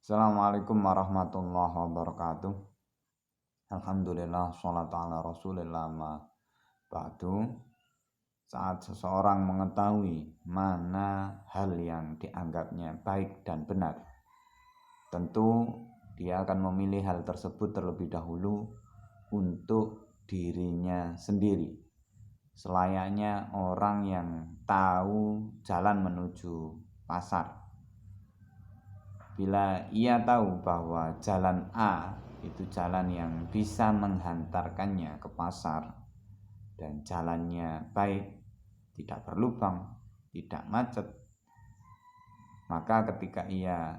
Assalamualaikum warahmatullahi wabarakatuh. Alhamdulillah, sholatu ala rasulillah ma ba'du. Saat seseorang mengetahui mana hal yang dianggapnya baik dan benar, tentu dia akan memilih hal tersebut terlebih dahulu untuk dirinya sendiri. Selayaknya orang yang tahu jalan menuju pasar. Bila ia tahu bahwa jalan A itu jalan yang bisa menghantarkannya ke pasar dan jalannya baik, tidak berlubang, tidak macet, maka ketika ia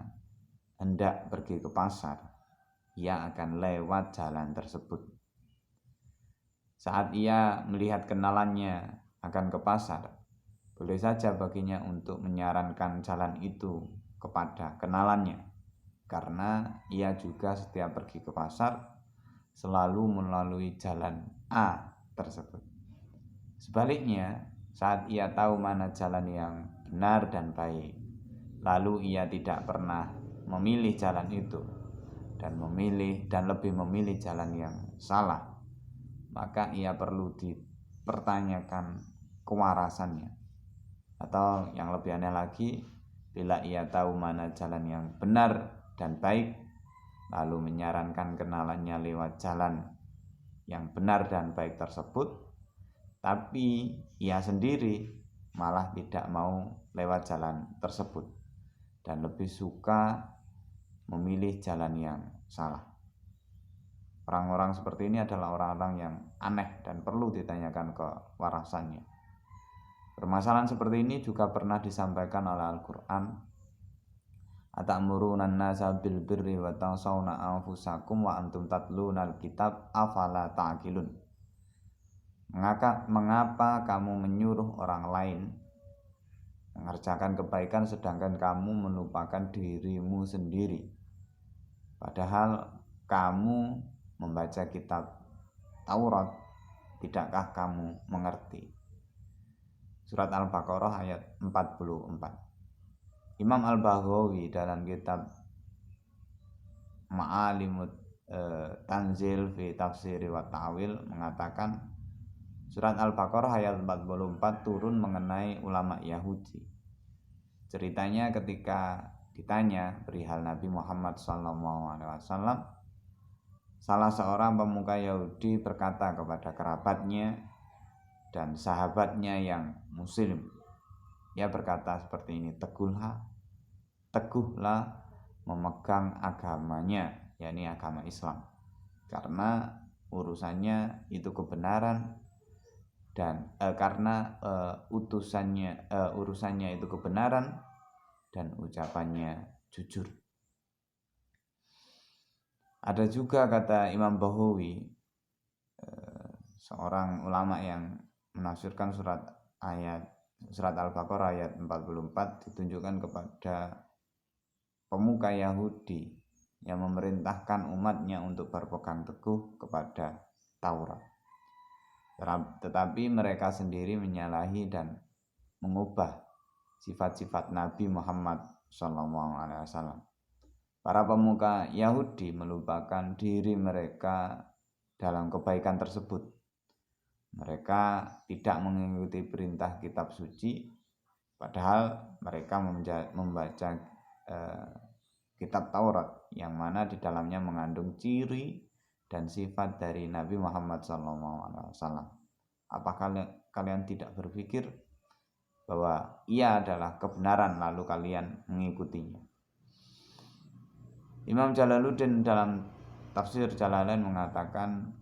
hendak pergi ke pasar, ia akan lewat jalan tersebut. Saat ia melihat kenalannya akan ke pasar, boleh saja baginya untuk menyarankan jalan itu kepada kenalannya, karena ia juga setiap pergi ke pasar selalu melalui jalan A tersebut. Sebaliknya, saat ia tahu mana jalan yang benar dan baik, lalu ia tidak pernah memilih jalan itu dan lebih memilih jalan yang salah, maka ia perlu dipertanyakan kewarasannya. Atau yang lebih aneh lagi, bila ia tahu mana jalan yang benar dan baik, lalu menyarankan kenalannya lewat jalan yang benar dan baik tersebut, tapi ia sendiri malah tidak mau lewat jalan tersebut dan lebih suka memilih jalan yang salah. Orang-orang seperti ini adalah orang-orang yang aneh dan perlu ditanyakan kewarasannya. Permasalahan seperti ini juga pernah disampaikan oleh Al-Quran. Atamuruna an-nasa bil birri wa tansawna anfusakum wa antum tatlunal kitab afala ta'qilun. Mengapa kamu menyuruh orang lain mengerjakan kebaikan sedangkan kamu melupakan dirimu sendiri, padahal kamu membaca kitab Taurat? Tidakkah kamu mengerti? Surat Al-Baqarah ayat 44. Imam Al-Baghawi dalam kitab Ma'alimut Tanzil fi Tafsiri wa Ta'wil mengatakan surat Al-Baqarah ayat 44 turun mengenai ulama Yahudi. Ceritanya ketika ditanya perihal Nabi Muhammad SAW, salah seorang pemuka Yahudi berkata kepada kerabatnya dan sahabatnya yang muslim, ia berkata seperti ini, teguhlah memegang agamanya, yakni agama Islam, karena urusannya itu kebenaran dan urusannya itu kebenaran dan ucapannya jujur. Ada juga kata Imam Baghawi, seorang ulama yang menafsirkan surat Al-Baqarah ayat 44 ditunjukkan kepada pemuka Yahudi yang memerintahkan umatnya untuk berpegang teguh kepada Taurat. Tetapi mereka sendiri menyalahi dan mengubah sifat-sifat Nabi Muhammad SAW. Para pemuka Yahudi melupakan diri mereka dalam kebaikan tersebut. Mereka tidak mengikuti perintah kitab suci, padahal mereka membaca kitab Taurat yang mana di dalamnya mengandung ciri dan sifat dari Nabi Muhammad SAW. Apakah kalian tidak berpikir bahwa ia adalah kebenaran lalu kalian mengikutinya? Imam Jalaluddin dalam tafsir Jalalain mengatakan,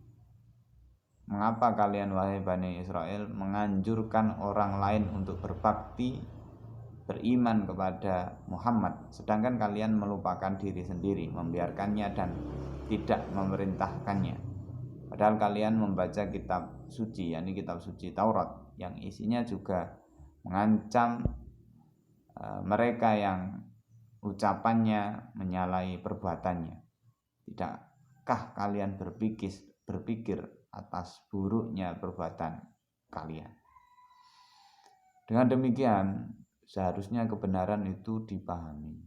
mengapa kalian wahai Bani Israel menganjurkan orang lain untuk berbakti, beriman kepada Muhammad, sedangkan kalian melupakan diri sendiri, membiarkannya dan tidak memerintahkannya? Padahal kalian membaca kitab suci, yakni kitab suci Taurat, yang isinya juga mengancam mereka yang ucapannya menyalahi perbuatannya. Tidakkah kalian berpikir atas buruknya perbuatan kalian? Dengan demikian, seharusnya kebenaran itu dipahami.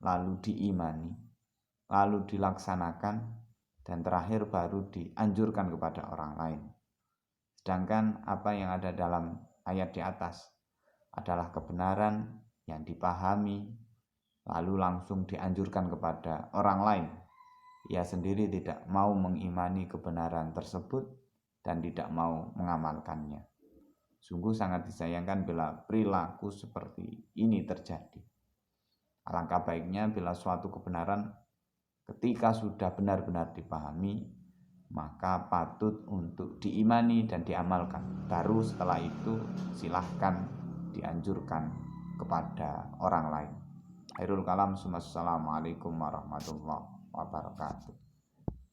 lalu diimani, lalu dilaksanakan, dan terakhir baru dianjurkan kepada orang lain. Sedangkan apa yang ada dalam ayat di atas adalah kebenaran yang dipahami, lalu langsung dianjurkan kepada orang lain. Ia sendiri tidak mau mengimani kebenaran tersebut dan tidak mau mengamalkannya. Sungguh sangat disayangkan bila perilaku seperti ini terjadi. Alangkah baiknya bila suatu kebenaran ketika sudah benar-benar dipahami, maka patut untuk diimani dan diamalkan. Baru setelah itu silahkan dianjurkan kepada orang lain. Khairul kalam, assalamualaikum warahmatullahi wabarakatuh.